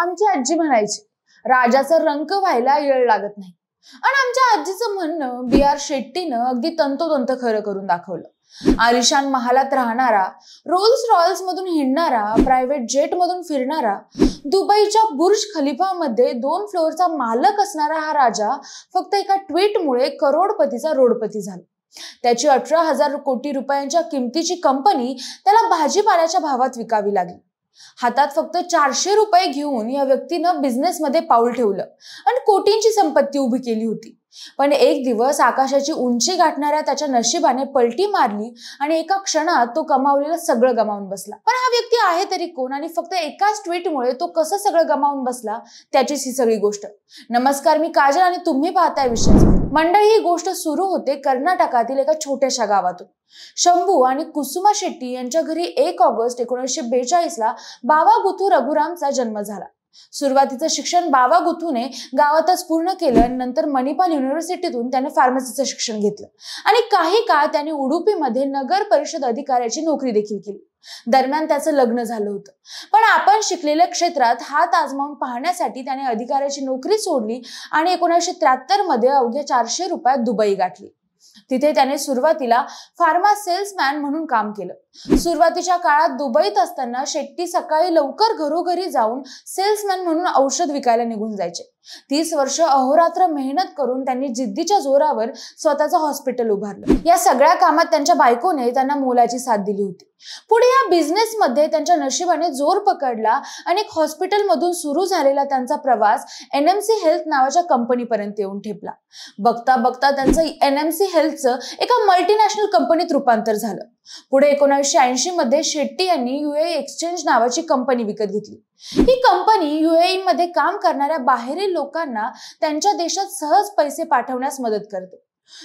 आमची आजी म्हणायची, राजाचा रंक व्हायला येळ लागत नाही. आणि आमच्या आजीचं म्हणणं बी.आर. शेट्टीनं अगदी तंतोतंत खरं करून दाखवलं. आलिशान महालात राहणारा, रोल्स रॉयल्स मधून हिंडणारा, प्रायव्हेट जेट मधून फिरणारा, दुबईच्या बुर्ज खलिफामध्ये 2 फ्लोअरचा मालक असणारा हा राजा फक्त एका ट्विटमुळे करोडपतीचा रोडपती झाला. त्याची 18,000 कोटी रुपयांच्या किमतीची कंपनी त्याला भाजीपाल्याच्या भावात विकावी लागली. हातात फक्त 400 रुपये घेऊन या व्यक्तीनं बिझनेसमध्ये पाऊल ठेवलं आणि कोटींची संपत्ती उभी केली होती. पण एक दिवस आकाशाची उंची गाठणाऱ्या त्याच्या नशिबाने पलटी मारली आणि एका क्षणात तो कमावलेलं सगळं गमावून बसला. पण हा व्यक्ती आहे तरी कोण आणि फक्त एकाच ट्विटमुळे तो कसं सगळं गमावून बसला, त्याचीच ही सगळी गोष्ट. नमस्कार, मी काजल आणि तुम्ही पाहताय विषय. मंडळी, ही गोष्ट सुरू होते कर्नाटकातील एका छोट्याशा गावातून. शंभू आणि कुसुमा शेट्टी यांच्या घरी 1 ऑगस्ट 1942 ला बावा गुथू रघुरामचा जन्म झाला. सुरुवातीचं शिक्षण बावा गुथूने गावातच पूर्ण केलं. नंतर मणिपाल युनिव्हर्सिटीतून त्याने फार्मसीचं शिक्षण घेतलं आणि काही काळ त्याने उडुपीमध्ये नगर परिषद अधिकाऱ्याची नोकरी देखील केली. दरम्यान त्याचं लग्न झालं होतं. पण आपण शिकलेल्या क्षेत्रात हात आजमावून पाहण्यासाठी त्याने अधिकाऱ्याची नोकरी सोडली आणि 1973 मध्ये अवघ्या 400 रुपयात दुबई गाठली. तिथे त्याने सुरुवातीला फार्मा सेल्समॅन म्हणून काम केलं. सुरुवातीच्या काळात दुबईत असताना शेट्टी सकाळी लवकर घरोघरी जाऊन सेल्समॅन म्हणून औषध विकायला निघून जायचे. 30 वर्ष अहोरात्र मेहनत करून त्यांनी जिद्दीच्या जोरावर स्वतःचं हॉस्पिटल उभारलं. या सगळ्या कामात त्यांच्या बायकोने त्यांना मोलाची साथ दिली होती. पुढे या बिझनेसमध्ये त्यांच्या नशिबाने जोर पकडला आणि एक हॉस्पिटलमधून सुरू झालेला त्यांचा प्रवास NMC हेल्थ नावाच्या कंपनीपर्यंत येऊन ठेपला. बघता बघता त्यांचं NMC हेल्थचं एका मल्टीनॅशनल कंपनीत रूपांतर झालं. पुढे 1980 मध्ये शेट्टी यांनी UAE एक्सचेंज नावाची कंपनी विकत घेतली. ही कंपनी UAE मध्ये काम करणाऱ्या बाहेरील लोकांना त्यांच्या देशात सहज पैसे पाठवण्यास मदत करते.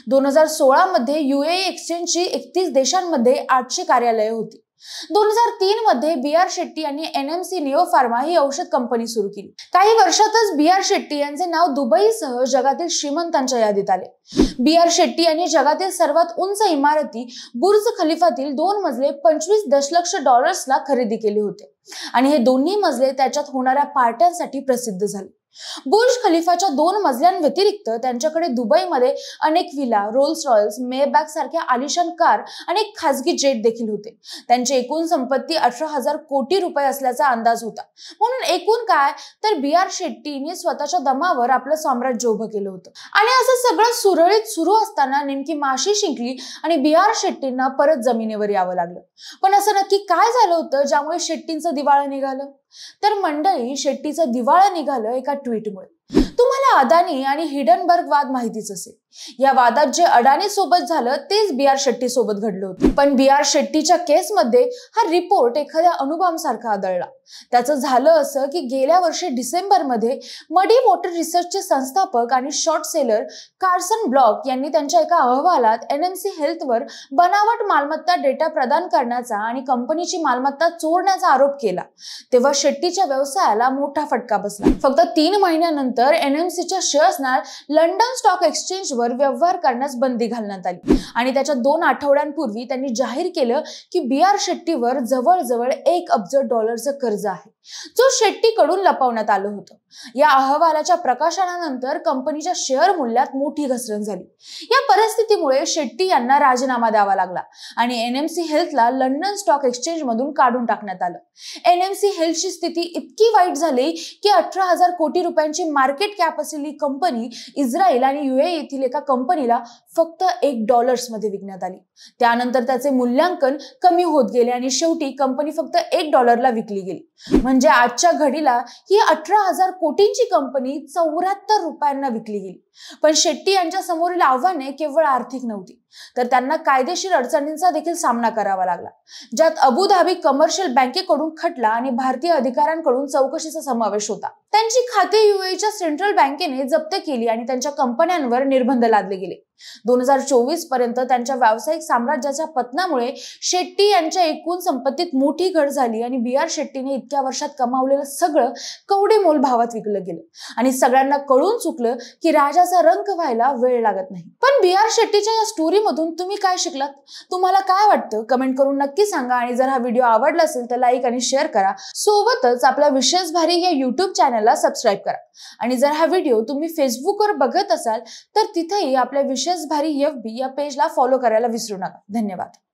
2016 मध्ये UAE एक्सचेंजची 31 देशांमध्ये 800 कार्यालये होती. 2003 मध्ये बी.आर. शेट्टी यांनी NMC निओ फार्मा ही औषध कंपनी सुरू केली. काही वर्षातच बी.आर. शेट्टी यांचे नाव दुबईसह जगातील श्रीमंतांच्या यादीत आले. बी.आर. शेट्टी यांनी जगातील सर्वात उंच इमारती बुर्ज खलिफातील 2 मजले $25 दशलक्ष ला खरेदी केले होते आणि हे दोन्ही मजले त्याच्यात होणाऱ्या पार्ट्यांसाठी प्रसिद्ध झाले. बुर्ज खलिफाच्या 2 मजल्यांव्यतिरिक्त त्यांच्याकडे दुबईमध्ये अनेक विला, रोल्स रॉयल्स, मेबॅक सारख्या आलिशान कार आणि एक खासगी जेट देखील होते. त्यांची एकूण संपत्ती 18,000 कोटी रुपये असल्याचा अंदाज होता. म्हणून एकूण काय तर बी.आर. शेट्टीने स्वतःच्या दमावर आपलं साम्राज्य उभं केलं होतं. आणि असं सगळं सुरळीत सुरू असताना नेमकी माशी शिंकली आणि बी.आर. शेट्टींना परत जमिनीवर यावं लागलं. पण असं नक्की काय झालं होतं ज्यामुळे शेट्टींचं दिवाळं निघालं? तर मंडळी, शेट्टीचं दिवाळं निघालं एका ट्विटमुळे. तुम्हाला अदानी आणि हिडनबर्ग वाद माहितीच असेल. या वादात जे अडाणी सोबत झालं तेच बी.आर. शेट्टी सोबत घडलं होतं. पण बी.आर. शेट्टीच्या केसमध्ये हा रिपोर्ट एखाद्या अणुबॉम्बसारखा आदळला. त्याचं झालं असं की गेल्या वर्षी डिसेंबरमध्ये मडी वॉटर रिसर्चचे संस्थापक आणि शॉर्ट सेलर कार्सन ब्लॉक यांनी त्यांच्या एका अहवालात NMC हेल्थवर बनावट मालमत्ता डेटा प्रदान करण्याचा आणि कंपनीची मालमत्ता चोरण्याचा आरोप केला. तेव्हा शेट्टीच्या व्यवसायाला मोठा फटका बसला. फक्त 3 महिन्यानंतर NMCच्या शेअर्सना लंडन स्टॉक एक्सचेंजवर व्यवहार करण्यास बंदी घालण्यात आली आणि त्याच्या 2 आठवड्यांपूर्वी त्यांनी जाहीर केलं की बी.आर. शेट्टीवर जवळजवळ $1 अब्ज कर्ज आहे, जो शेट्टीकडून लपवण्यात आलं होतं. या अहवालाच्या प्रकाशनानंतर कंपनीच्या शेअर मूल्यात मोठी घसरण झाली. या परिस्थितीमुळे शेट्टी यांना राजीनामा द्यावा लागला आणि NMC हेल्थला लंडन स्टॉक एक्सचेंज मधून काढून टाकण्यात आलं. NMC हेल्थची स्थिती इतकी वाईट झाली की 18,000 कोटी रुपयांची मार्केट कॅप असलेली कंपनी इस्रायल आणि UAE येथील एका कंपनीला फक्त $1 मध्ये विकण्यात आली. त्यानंतर त्याचे मूल्यांकन कमी होत गेले आणि शेवटी कंपनी फक्त $1 ला विकली गेली. म्हणजे आजच्या घडीला ही 18,000 कोटींची कंपनी 74 रुपयांना विकली गेली. पण शेट्टी यांच्या समोरील आव्हाने केवळ आर्थिक नव्हती, तर त्यांना कायदेशीर अडचणींचा देखील सामना करावा लागला, ज्यात अबुधाबी कमर्शियल बँकेकडून खटला आणि भारतीय अधिकाऱ्यांकडून चौकशीचा समावेश होता. त्यांची खाती UAEच्या सेंट्रल बँकेने जप्त केली आणि त्यांच्या कंपन्यांवर निर्बंध लादले गेले. 2024 पर्यंत त्यांच्या व्यावसायिक साम्राज्याच्या पतनामुळे शेट्टी यांच्या एकूण संपत्तीत मोठी घट झाली आणि बी.आर. शेट्टीने इतक्या वर्षात कमावलेलं सगळं कवडेमोल भावात विकलं गेलं आणि सगळ्यांना कळून चुकलं की राजाचा रंक व्हायला वेळ लागत नाही. पण बी.आर. शेट्टीच्या या स्टोरी व्हिडिओमधून तुम्ही काय शिकलात? तुम्हाला काय वाटतं कमेंट करून नक्की सांगा. आणि जर हा व्हिडिओ आवडला असेल तर लाईक आणि शेअर करा. सोबतच आपल्या विशेष भारी या YouTube चॅनलला सबस्क्राईब करा. आणि जर हा व्हिडिओ तुम्ही फेसबुकवर बघत असाल तर तिथेही आपल्या विशेष भारी FB या पेजला फॉलो करायला विसरू नका. धन्यवाद.